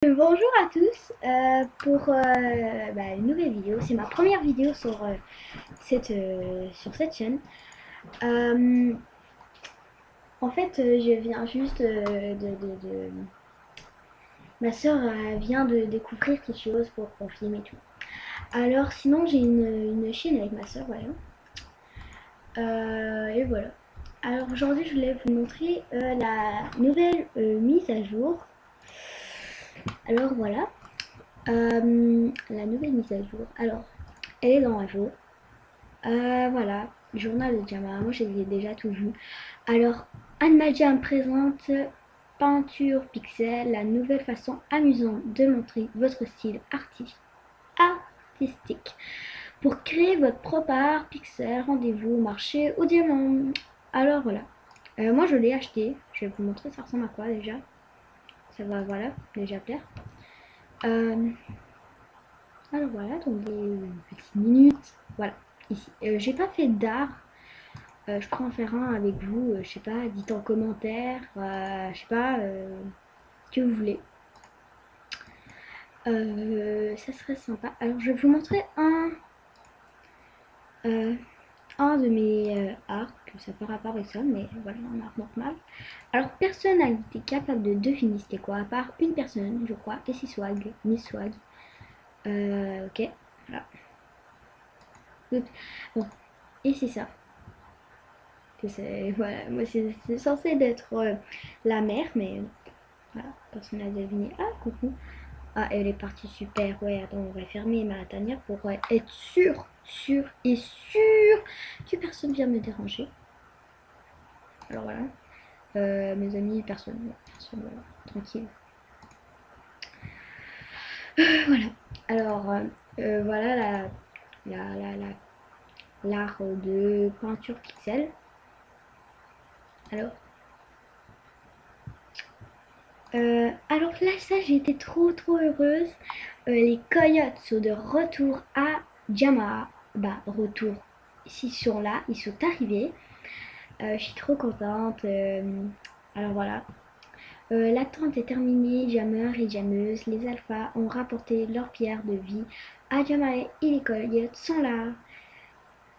Bonjour à tous pour une nouvelle vidéo. C'est ma première vidéo sur, sur cette chaîne. Euh, je viens juste Ma soeur vient de découvrir quelque chose pour filmer et tout. Alors sinon j'ai une chaîne avec ma soeur, voilà. Et voilà. Alors aujourd'hui je voulais vous montrer la nouvelle mise à jour. Alors voilà. La nouvelle mise à jour. Alors, elle est dans un jour. Voilà, journal de Jama. Moi, j'ai déjà tout vu. Alors, Anne Madia me présente Peinture Pixel, la nouvelle façon amusante de montrer votre style artistique. Pour créer votre propre art pixel, rendez-vous au marché au diamant. Alors voilà. Moi, je l'ai acheté. Je vais vous montrer ça ressemble à quoi déjà. Ça va, voilà, déjà plaire. Euh, Alors voilà, donc des petites minutes. Voilà, ici. J'ai pas fait d'art. Je pourrais en faire un avec vous. Je sais pas, dites en commentaire. Je sais pas, ce que vous voulez. Ça serait sympa. Alors je vais vous montrer euh, un de mes arts. Que ça n'a pas rapport avec ça, mais voilà, un art normal. Alors personne n'a été capable de deviner c'était quoi, à part une personne, je crois. Et c'est Swag, Miss Swag. Ok, voilà. Bon, et c'est ça. Que c'est voilà, moi c'est censé être la mère, mais voilà, personne n'a deviné. Ah, coucou. Ah, elle est partie, super. Ouais, attends, on va fermer ma tanière pour être sûr et sûr que personne vient me déranger. Alors voilà. Mes amis, personne, voilà, tranquille. Voilà. Alors, voilà l'art de peinture pixel. Alors, alors là, ça, j'ai été trop heureuse. Les coyotes sont de retour à Jama'a. Bah, retour. Ils sont là, ils sont arrivés. Je suis trop contente. Alors voilà. L'attente est terminée. Jammer et jammeuse, les alphas ont rapporté leur pierre de vie à Jama'a et les coyotes sont là.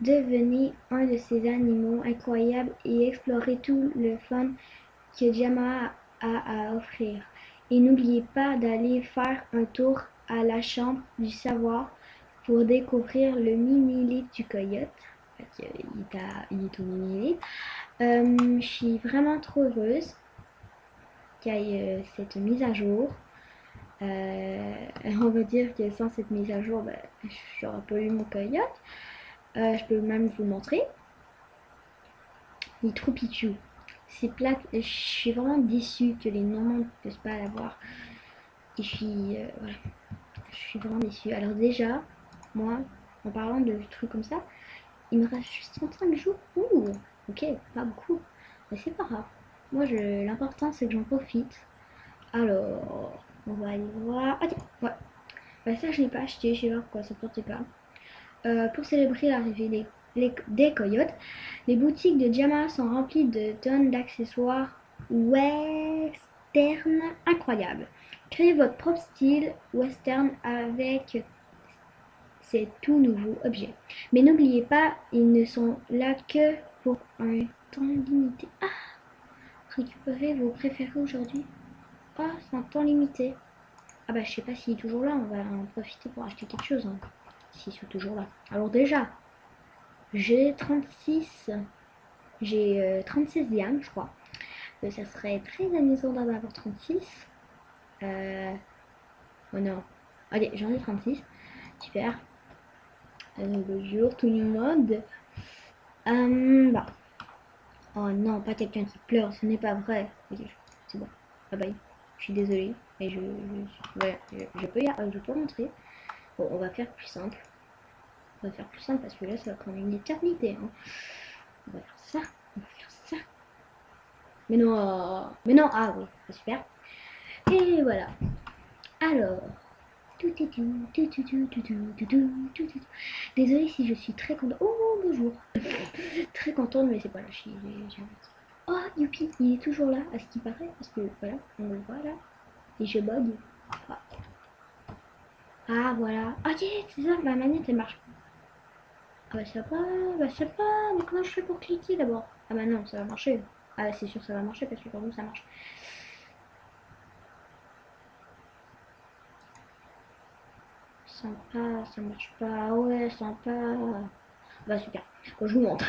Devenez un de ces animaux incroyables et explorez tout le fun que Jama'a a à offrir. Et n'oubliez pas d'aller faire un tour à la chambre du savoir pour découvrir le mini-lit du coyote. En fait, il est tout mini-lit. Je suis vraiment trop heureuse qu'il y ait cette mise à jour. On va dire que sans cette mise à jour, j'aurais pas eu mon coyote. Je peux même vous le montrer. Il est trop pichou. C'est plate. Je suis vraiment déçue que les Normands ne puissent pas l'avoir. Et voilà. Je suis vraiment déçue. Alors déjà, moi, en parlant de trucs comme ça, il me reste juste 35 jours. Ouh, ok, pas beaucoup. Mais c'est pas grave. Moi, l'important, c'est que j'en profite. Alors, on va aller voir. Ah tiens, ouais. Bah, ça, je l'ai pas acheté. Je sais pas pourquoi ça portait pas. Pour célébrer l'arrivée des coyotes, les boutiques de Jama sont remplies de tonnes d'accessoires western incroyables. Créez votre propre style western avec ces tout nouveaux objets. Mais n'oubliez pas, ils ne sont là que pour un temps limité. Ah, récupérez vos préférés aujourd'hui. Ah, c'est un temps limité. Ah bah je sais pas s'il est toujours là, on va en profiter pour acheter quelque chose. Hein, s'ils sont toujours là. Alors déjà, j'ai 36, j'ai 36 diamants, je crois. Ça serait très amusant d'en avoir 36. Oh non. Allez, j'en ai 36. Super. Bonjour tout le monde. Bah. Oh non, pas quelqu'un qui pleure, ce n'est pas vrai. Ok, c'est bon. Bye bye. Je suis désolée. Et ouais, je peux rentrer. Bon, on va faire plus simple. On va faire plus simple parce que là, ça va prendre une éternité. Hein. On va faire ça. On va faire ça. Mais non, ah oui, c'est super. Et voilà. Alors, désolée si je suis très contente. Oh, bonjour. Très contente, mais c'est pas là. Oh, youpi, il est toujours là, à ce qui paraît. Parce que voilà, on le voit là. Et je bug. Ah voilà. Ok, c'est ça, ma manette elle marche. Ah bah ça va, bah ça va. Mais comment je fais pour cliquer d'abord? Ah bah non, ça va marcher. Ah c'est sûr ça va marcher parce que pour nous ça marche. Sympa, ça marche pas. Ouais, sympa. Bah super. Bon, je vous montre.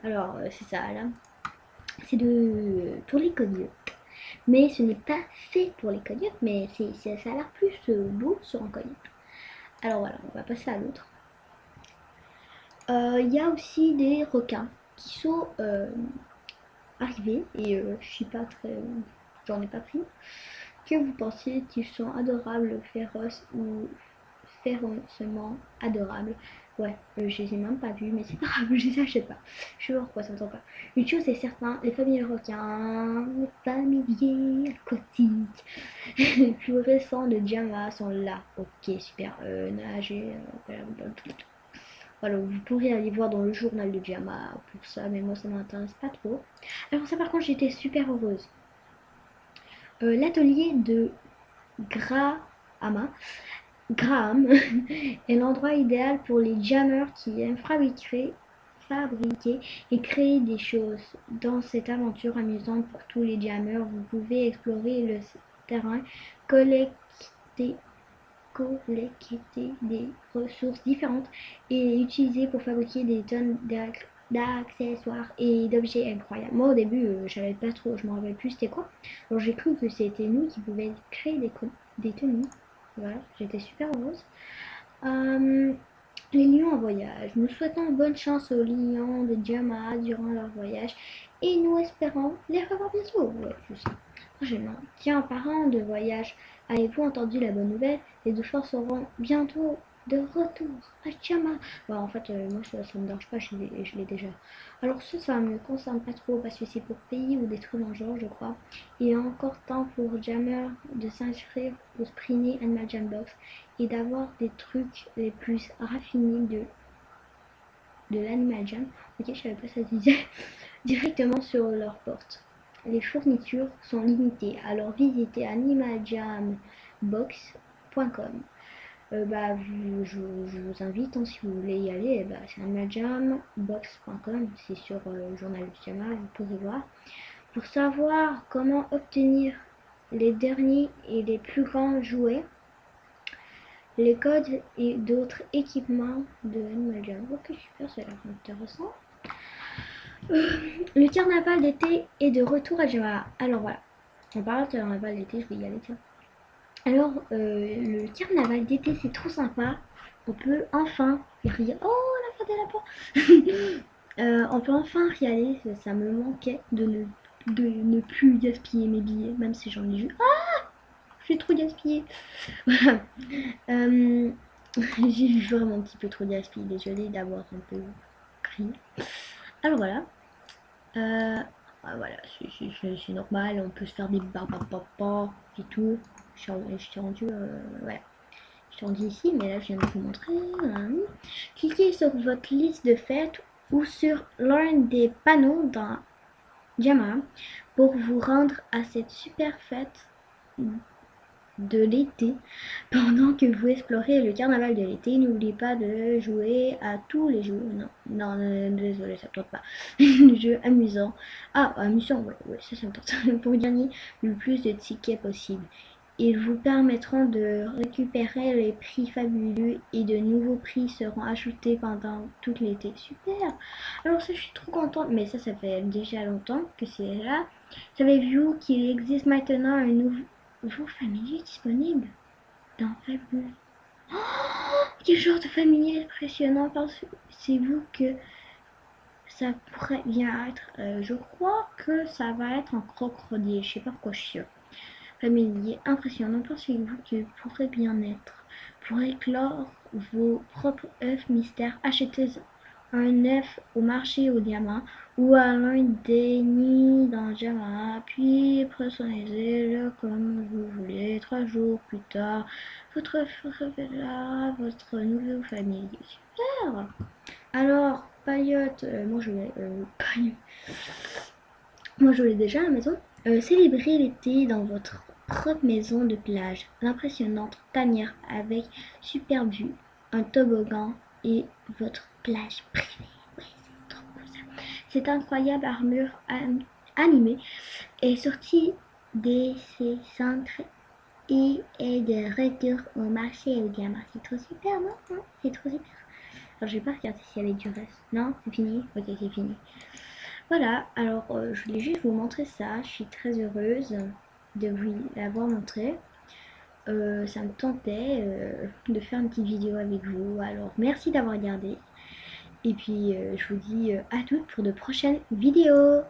Alors c'est ça là. C'est pour les cognottes. Mais ce n'est pas fait pour les cognottes, mais ça a l'air plus beau sur un cognotte. Alors voilà, on va passer à l'autre. Il y a aussi des requins qui sont arrivés et je suis pas très. J'en ai pas pris. Que vous pensiez qu'ils sont adorables, féroces ou férocement adorables? Ouais, je les ai même pas vus, mais c'est pas grave, je les achète pas. Je sais pas pourquoi ça me tente pas. Une chose est certain, les familiers requins, les familiers aquatiques, les plus récents de Jama sont là. Ok, super. Nager, voilà, vous pourrez aller voir dans le journal de Jama pour ça, mais moi ça m'intéresse pas trop. Alors ça par contre j'étais super heureuse. L'atelier de Graham, Graham est l'endroit idéal pour les jammers qui aiment fabriquer et créer des choses. Dans cette aventure amusante pour tous les jammers, vous pouvez explorer le terrain, collecter collecter des ressources différentes et utiliser pour fabriquer des tonnes d'accessoires et d'objets incroyables. Moi au début, je savais pas trop, je me rappelle plus c'était quoi. Alors j'ai cru que c'était nous qui pouvions créer des tenues. Voilà, j'étais super heureuse. Euh, les lions en voyage. Nous souhaitons bonne chance aux lions de Jama durant leur voyage et nous espérons les revoir bientôt. Ouais, je sais. Prochainement. Tiens, parents de voyage, avez-vous entendu la bonne nouvelle? Les dauphins seront bientôt de retour à Jama. Bon, en fait, moi ça me dérange pas, je l'ai déjà. Alors ça me concerne pas trop parce que c'est pour pays ou des trucs dans le genre, je crois. Il est encore temps pour Jammer de s'inscrire au Springy Animal Jam Box et d'avoir des trucs les plus raffinés de l'Animal Jam. Ok, je savais pas ça se disait. Directement sur leur porte. Les fournitures sont limitées, alors visitez animaljambox.com. Je vous invite, hein, si vous voulez y aller, c'est animaljambox.com, c'est sur le journal du Jama, vous pourrez voir. Pour savoir comment obtenir les derniers et les plus grands jouets, les codes et d'autres équipements de Animal Jam. Ok, super, ça a l'air intéressant. Le carnaval d'été est de retour à Jama. Alors voilà, on parle de carnaval d'été, je vais y aller, tiens. Alors, le carnaval d'été, c'est trop sympa. On peut enfin y aller. Oh, la fête des lapins. On peut enfin y aller. Ça me manquait de ne plus gaspiller mes billets, même si j'en ai eu. Ah, j'ai trop gaspillé. Voilà. Euh, j'ai vraiment un petit peu trop gaspillé. Désolée d'avoir un peu crié. Alors voilà. Voilà, c'est normal, on peut se faire des papa et tout. Je t'ai rendu, voilà. Je t'ai rendu ici, mais là je viens de vous montrer. Cliquez sur votre liste de fêtes ou sur l'un des panneaux dans Jama pour vous rendre à cette super fête de l'été. Pendant que vous explorez le carnaval de l'été, n'oubliez pas de jouer à tous les jeux. Non, désolé, ça me tente pas. Jeux amusants. Ah, amusant, ouais, ça me tente. Pour gagner le plus de tickets possible. Ils vous permettront de récupérer les prix fabuleux et de nouveaux prix seront ajoutés pendant tout l'été. Super! Alors ça, je suis trop contente, mais ça fait déjà longtemps que c'est là. Savez-vous qu'il existe maintenant un nouveau familier disponible dans Fabuleux? Oh, quel genre de familier impressionnant! Pensez-vous que ça pourrait bien être? Je crois que ça va être un crocodile. Je sais pas pourquoi je suis sûre. Familier impressionnant, pensez-vous qu'il pourrait bien être? Pour éclore vos propres œufs mystères, achetez un œuf au marché au diamant ou à l'un des nids dans le diamant, puis personnalisez-le comme vous voulez. 3 jours plus tard, votre œuf révélera votre nouveau familier. Super! Alors, paillotte, moi je l'ai déjà à la maison. Célébrez l'été dans votre propre maison de plage, l'impressionnante tanière avec superbe vue, un toboggan et votre plage privée. Ouais, c'est trop cool ça. Cette incroyable armure animée est sortie de ses centres et est de retour au marché au diamant. C'est trop super, non? C'est trop super. Alors, je vais pas regarder s'il y avait du reste. Non, c'est fini? Ok, c'est fini. Voilà, alors je voulais juste vous montrer ça. Je suis très heureuse de vous l'avoir montré. Ça me tentait de faire une petite vidéo avec vous. Alors merci d'avoir regardé. Et puis je vous dis à toutes pour de prochaines vidéos.